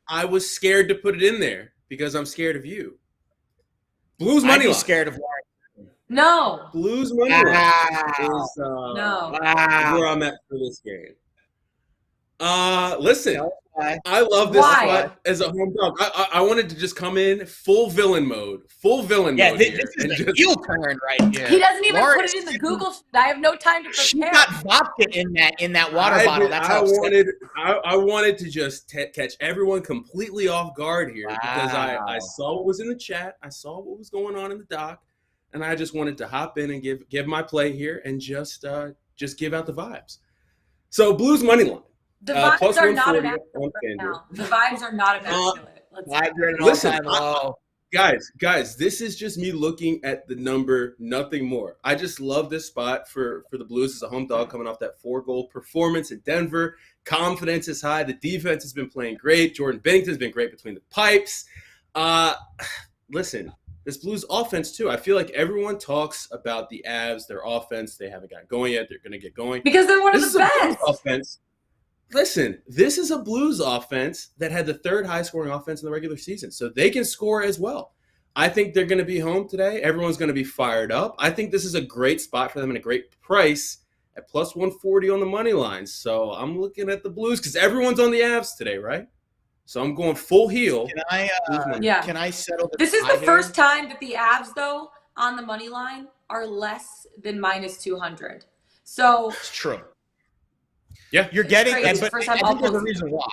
I was scared to put it in there because I'm scared of you. Blues money line. Scared of Lauren. No. Blues money line is no. where I'm at for this game. Listen, I love this spot as a home dog. I wanted to just come in full villain mode. Yeah, this is a heel turn right here. He doesn't even put it in the Google sheet. I have no time to prepare. She got vodka in that water bottle. That's how I wanted to just catch everyone completely off guard here because I saw what was in the chat. I saw what was going on in the doc, and I just wanted to hop in and give my play here and just give out the vibes. So Blues money line. The vibes are not immaculate right now. The vibes are not immaculate. Listen, Guys, this is just me looking at the number, nothing more. I just love this spot for the Blues as a home dog coming off that 4-goal performance in Denver. Confidence is high. The defense has been playing great. Jordan Binnington's been great between the pipes. Listen, this Blues offense, too. I feel like everyone talks about the Avs, their offense. They haven't got going yet. They're going to get going. Because they're one of the best. Offense. Listen, this is a Blues offense that had the third high-scoring offense in the regular season, so they can score as well. I think they're going to be home today. Everyone's going to be fired up. I think this is a great spot for them and a great price at plus 140 on the money line. So I'm looking at the Blues because everyone's on the Avs today, right? So I'm going full heel. Can I settle this? This is the first time that the Avs, though, on the money line are less than minus 200. So it's true. Yeah, you're getting, and there's a reason why.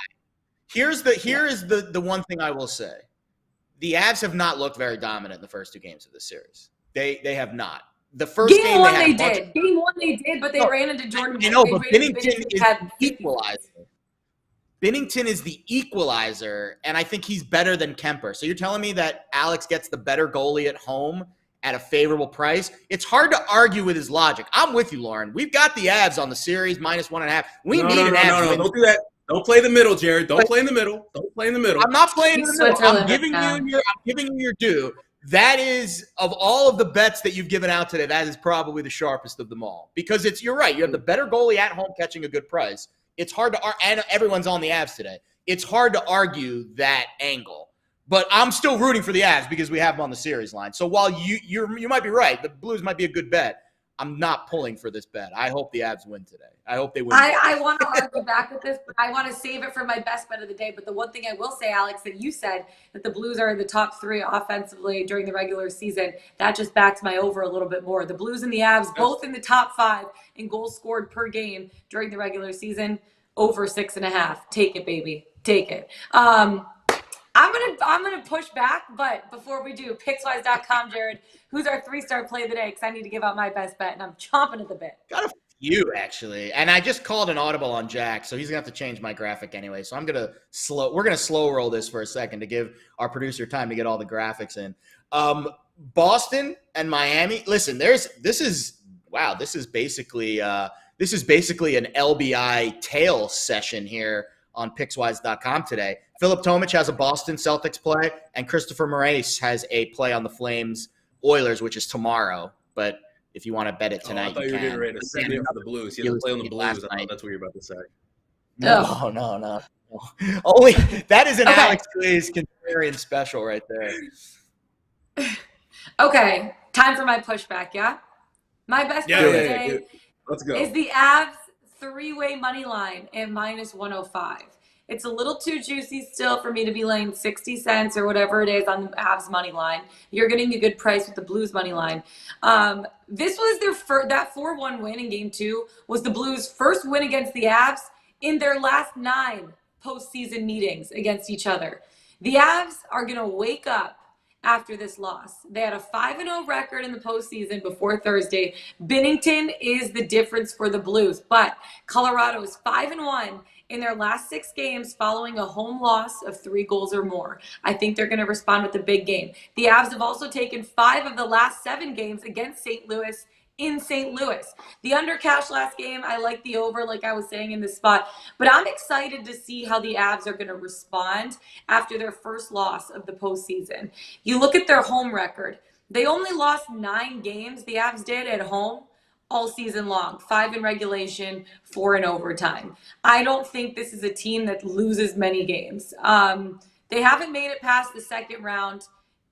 Here is the one thing I will say: the Avs have not looked very dominant in the first 2 games of this series. They have not. The first game one they did. Game 1 they did, but they ran into Jordan. I know, but Binnington is the equalizer. Binnington is the equalizer, and I think he's better than Kemper. So you're telling me that Alex gets the better goalie at home at a favorable price? It's hard to argue with his logic. I'm with you, Lauren. We've got the Avs on the series minus 1.5. We need an Avs. No, don't do that. Don't play the middle, Jared. Don't play in the middle. Don't play in the middle. I'm not playing in the middle. I'm giving you your due. That is, of all of the bets that you've given out today, that is probably the sharpest of them all. Because you're right. You have the better goalie at home catching a good price. It's hard to – and everyone's on the Avs today. It's hard to argue that angle. But I'm still rooting for the Avs because we have them on the series line. So while you might be right, the Blues might be a good bet, I'm not pulling for this bet. I hope the Avs win today. I hope they win. I want to argue back with this, but I want to save it for my best bet of the day. But the one thing I will say, Alex, that you said that the Blues are in the top 3 offensively during the regular season, that just backs my over a little bit more. The Blues and the Avs both in the top 5 in goals scored per game during the regular season, over 6.5. Take it, baby. Take it. I'm gonna push back, but before we do, Pickswise.com, Jared, who's our 3-star play of the day? Because I need to give out my best bet, and I'm chomping at the bit. Got a few, actually. And I just called an audible on Jack, so he's going to have to change my graphic anyway. So we're going to slow roll this for a second to give our producer time to get all the graphics in. Boston and Miami. Listen, this is basically an LBI tail session here on Pickswise.com today. Philip Tomich has a Boston Celtics play, and Christopher Moraes has a play on the Flames Oilers, which is tomorrow. But if you want to bet it tonight, I thought you were getting ready to send me for the Blues. You have to play on the Blues. I thought that's what you were about to say. No. Only that is an Alex Glaze contrarian special right there. Okay, time for my pushback. Yeah, my best bet today Let's go. is the Avs 3-way money line at minus 105. It's a little too juicy still for me to be laying 60 cents or whatever it is on the Avs money line. You're getting a good price with the Blues money line. This was that 4-1 win in Game 2 was the Blues' first win against the Avs in their last 9 postseason meetings against each other. The Avs are going to wake up after this loss. They had a 5-0 record in the postseason before Thursday. Binnington is the difference for the Blues, but Colorado is 5-1 in their last 6 games following a home loss of 3 goals or more. I think they're going to respond with a big game. The Avs have also taken 5 of the last 7 games against St. Louis in St. Louis. The under cash last game, I like the over, like I was saying in this spot, but I'm excited to see how the Avs are going to respond after their first loss of the postseason. You look at their home record. They only lost 9 games, the Avs did, at home all season long. 5 in regulation, 4 in overtime. I don't think this is a team that loses many games. They haven't made it past the second round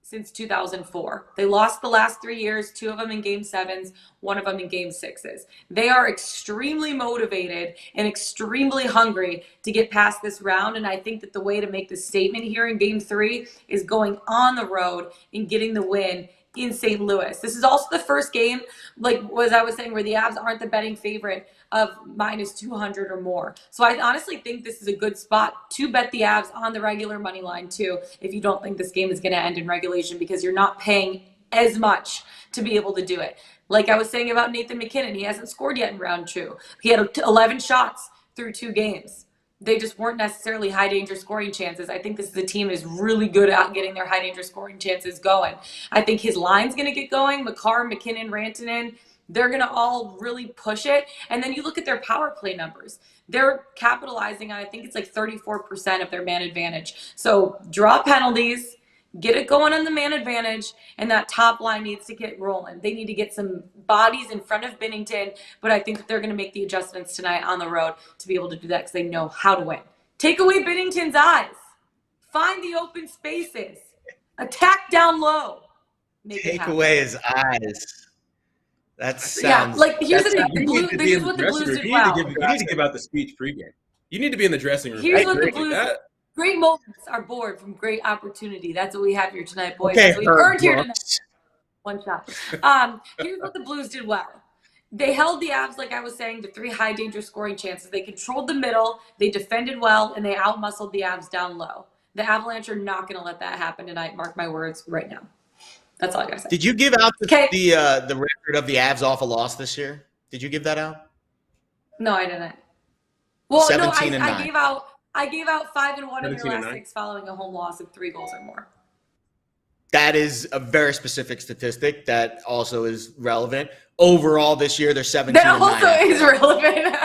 since 2004. They lost the last 3 years, 2 of them in Game 7s, 1 of them in Game 6s. They are extremely motivated and extremely hungry to get past this round, and I think that the way to make the statement here in Game 3 is going on the road and getting the win in St. Louis. This is also the first game, like as I was saying, where the Avs aren't the betting favorite of minus 200 or more. So I honestly think this is a good spot to bet the Avs on the regular money line too, if you don't think this game is going to end in regulation, because you're not paying as much to be able to do it. Like I was saying about Nathan MacKinnon, he hasn't scored yet in round 2. He had 11 shots through 2 games. They just weren't necessarily high danger scoring chances. I think this is a team is really good at getting their high danger scoring chances going. I think his line's going to get going. McCarr, McKinnon, Rantanen, they're going to all really push it. And then you look at their power play numbers. They're capitalizing on, I think it's like 34% of their man advantage. So draw penalties, get it going on the man advantage, and that top line needs to get rolling. They need to get some bodies in front of Binnington, but I think they're going to make the adjustments tonight on the road to be able to do that because they know how to win. Take away Binnington's eyes. Find the open spaces. Attack down low. Take away his eyes. That sounds... Yeah, like here's the thing. This is what the Blues did well. You need to give out the speech pregame. You need to be in the dressing room. Here's what the Blues... Great moments are born from great opportunity. That's what we have here tonight, boys. Okay, That's what we earned here tonight. One shot. Here's what the Blues did well. They held the Avs, like I was saying, to 3 high danger scoring chances. They controlled the middle, they defended well, and they outmuscled the Avs down low. The Avalanche are not going to let that happen tonight. Mark my words right now. That's all I got to say. Did you give out the record of the Avs off a loss this year? Did you give that out? No, I didn't. Well, 17 no, and 9. I gave out 5-1 in their last 9. 6 following a home loss of 3 goals or more. That is a very specific statistic that also is relevant. Overall this year, they're 17 and 9. That also is relevant.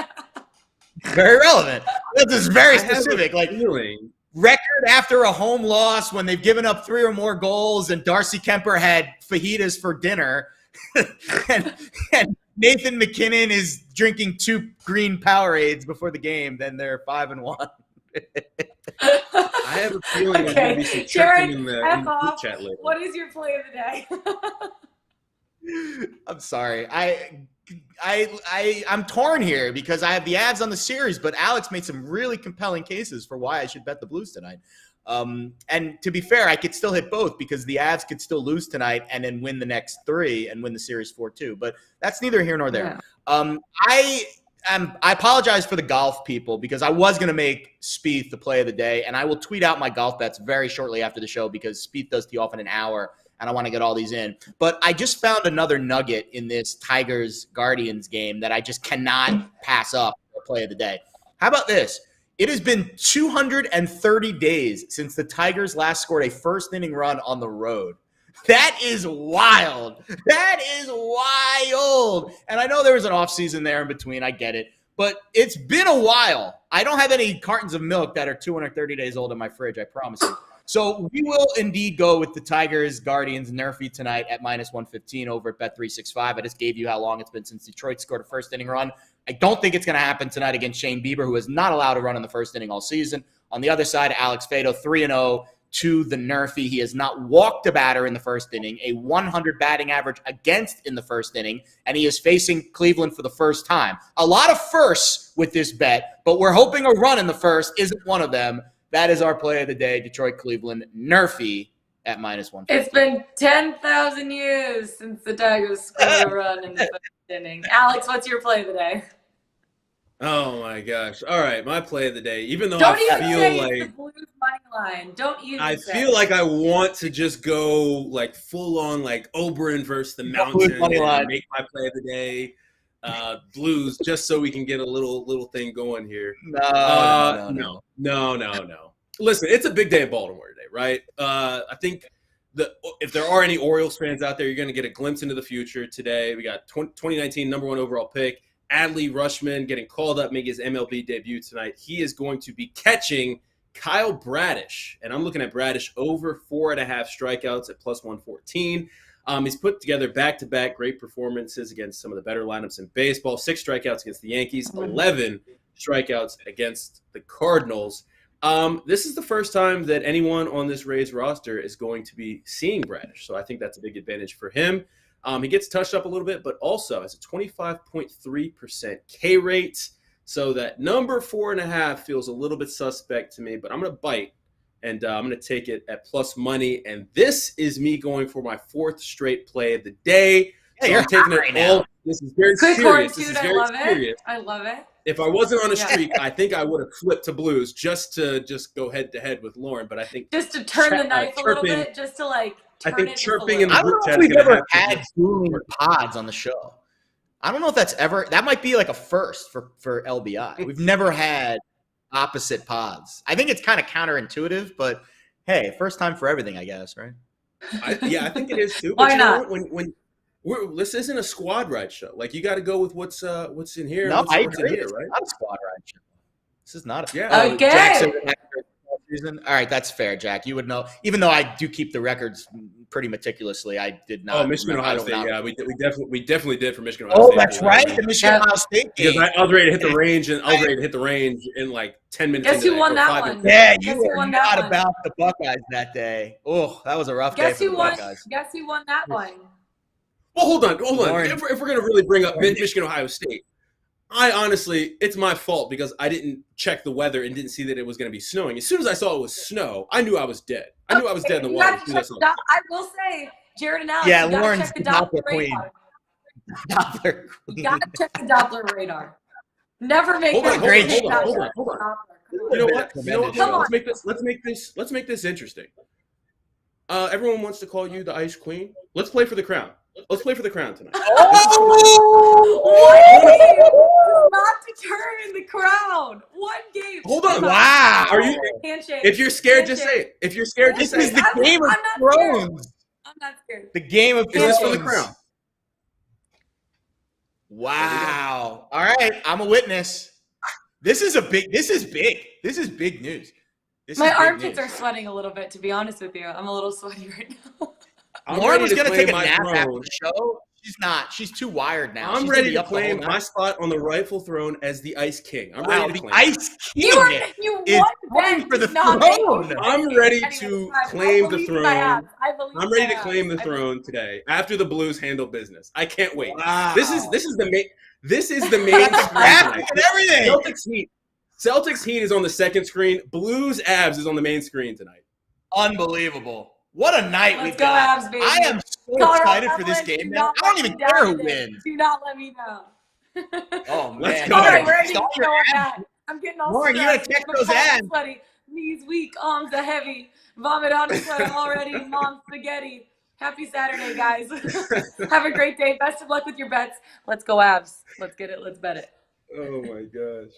Very relevant. This is very specific. Like feeling. Record after a home loss when they've given up 3 or more goals and Darcy Kemper had fajitas for dinner and Nathan McKinnon is drinking 2 green Powerades before the game, then they're 5-1. I have a feeling there's going to be some chirping in the group chat later. What is your play of the day? I'm sorry. I'm torn here because I have the Avs on the series, but Alex made some really compelling cases for why I should bet the Blues tonight. And to be fair, I could still hit both because the Avs could still lose tonight and then win the next 3 and win the series 4-2. But that's neither here nor there. Yeah. I apologize for the golf people because I was going to make Spieth the play of the day, and I will tweet out my golf bets very shortly after the show because Spieth does tee off in an hour, and I want to get all these in. But I just found another nugget in this Tigers-Guardians game that I just cannot pass up for play of the day. How about this? It has been 230 days since the Tigers last scored a first-inning run on the road. That is wild. That is wild. And I know there was an offseason there in between. I get it. But it's been a while. I don't have any cartons of milk that are 230 days old in my fridge, I promise you. So we will indeed go with the Tigers, Guardians, NRFI tonight at -115 over at Bet365. I just gave you how long it's been since Detroit scored a first-inning run. I don't think it's going to happen tonight against Shane Bieber, who is not allowed to run in the first inning all season. On the other side, Alex Fado, 3-0 to the NRFI. He has not walked a batter in the first inning, a 100 batting average against in the first inning, and he is facing Cleveland for the first time. A lot of firsts with this bet, but we're hoping a run in the first isn't one of them. That is our play of the day, Detroit-Cleveland, NRFI at -1. It's been 10,000 years since the Tigers scored a run in the first inning. Alex, what's your play of the day? Oh my gosh! All right, my play of the day. Even though Don't I even feel say like it's the Blues money line. Don't even. I say feel like I want to just go like full on like Oberyn versus the Mountain and make my play of the day Blues just so we can get a little thing going here. No. Listen, it's a big day in Baltimore today, right? I think if there are any Orioles fans out there, you're going to get a glimpse into the future today. We got 2019 #1 overall pick. Adley Rutschman getting called up, making his MLB debut tonight. He is going to be catching Kyle Bradish, and I'm looking at Bradish over 4.5 strikeouts at +114. He's put together back-to-back great performances against some of the better lineups in baseball. 6 strikeouts against the Yankees, 11 strikeouts against the Cardinals. This is the first time that anyone on this Rays roster is going to be seeing Bradish, so I think that's a big advantage for him. He gets touched up a little bit, but also has a 25.3% K rate. So that number 4.5 feels a little bit suspect to me, but I'm going to bite, and I'm going to take it at plus money. And this is me going for my 4th straight play of the day. Yeah, so you're I'm taking right it now. all. This is very Quick serious. fortitude, This is very serious. I love it. If I wasn't on a streak, I think I would have flipped to Blues just to go head-to-head with Lauren. But I think just to turn the knife a little bit, just to like. I think chirping in the I don't group know chat if we've is gonna ever had dueling pods on the show. I don't know if that might be like a first for LBI. We've never had opposite pods. I think it's kind of counterintuitive, but hey, first time for everything, I guess, right? I think it is too. Why But not? When this isn't a squad ride show. Like you got to go with what's in here. No, I what's agree. in here, It's right? not a squad ride show. This is not a Yeah. Okay. Jackson, all right, that's fair, Jack. You would know, even though I do keep the records pretty meticulously. I did not. Oh, Michigan, Ohio State. Yeah, we definitely did for Michigan, Ohio Oh, State. that's right, the Michigan Ohio State Because game. I was ready to hit the range, in like 10 minutes. Guess who won that one? Yeah, Guess you who were won that not one? about the Buckeyes that day. Oh, that was a rough day Guess for who the won? Buckeyes. Guess who won that one? Well, hold on. Lauren. If we're going to really bring up Michigan, Ohio State, I honestly, it's my fault because I didn't check the weather and didn't see that it was going to be snowing. As soon as I saw it was snow, I knew I was dead. I knew I was dead in the water. I will say, Jared and Alex, Yeah, you gotta Lauren's check the the Doppler Doppler queen. radar. Doppler You queen. gotta check the Doppler radar. Never make Hold on, that hold on, mistake. hold on. You know what? Come on. Let's make this interesting. Everyone wants to call you the Ice Queen. Let's play for the crown. Let's play for the crown tonight. One game does not determine the crown. One game. Hold on. Wow. Are you? Handshake. If you're scared, just say it. If you're scared, just This say is it. the Game of I'm not Thrones. I'm not scared. The Game of Is this for the Thrones. crown? Wow. All right, I'm a witness. This is big. This is big news. My armpits are sweating a little bit, to be honest with you. I'm a little sweaty right now. Lauren was going to take a my nap after throne. the show. She's not. She's too wired now. I'm She's ready gonna be to up the whole claim night. my spot on the rightful throne as the Ice King. I'm Wow, ready to the claim Ice King You is won going Ben for the does not make throne. you I'm win ready any to time. claim I the believe throne. I have. I believe I'm ready I to have. claim the I throne today after the Blues handle business. I can't wait. Wow. This is the main. This is the main Got the screen graphic tonight. and everything. Celtics Heat is on the second screen. Blues Avs is on the main screen tonight. Unbelievable. What a night Let's we've go, got. Avs, baby. I am so Colorado excited for this Avalanche, game do now. not I don't let even me care down who today. wins. Do not let me down. Oh, Let's man. go. All right, Lauren, we're ending Stall the your show on ass. that. I'm getting all Lauren, you gotta stressed. check My those palms ads. sweaty, knees weak, arms are heavy, vomit on the sweat already, mom spaghetti. Happy Saturday, guys. Have a great day. Best of luck with your bets. Let's go, Avs. Let's get it. Let's bet it. Oh my gosh.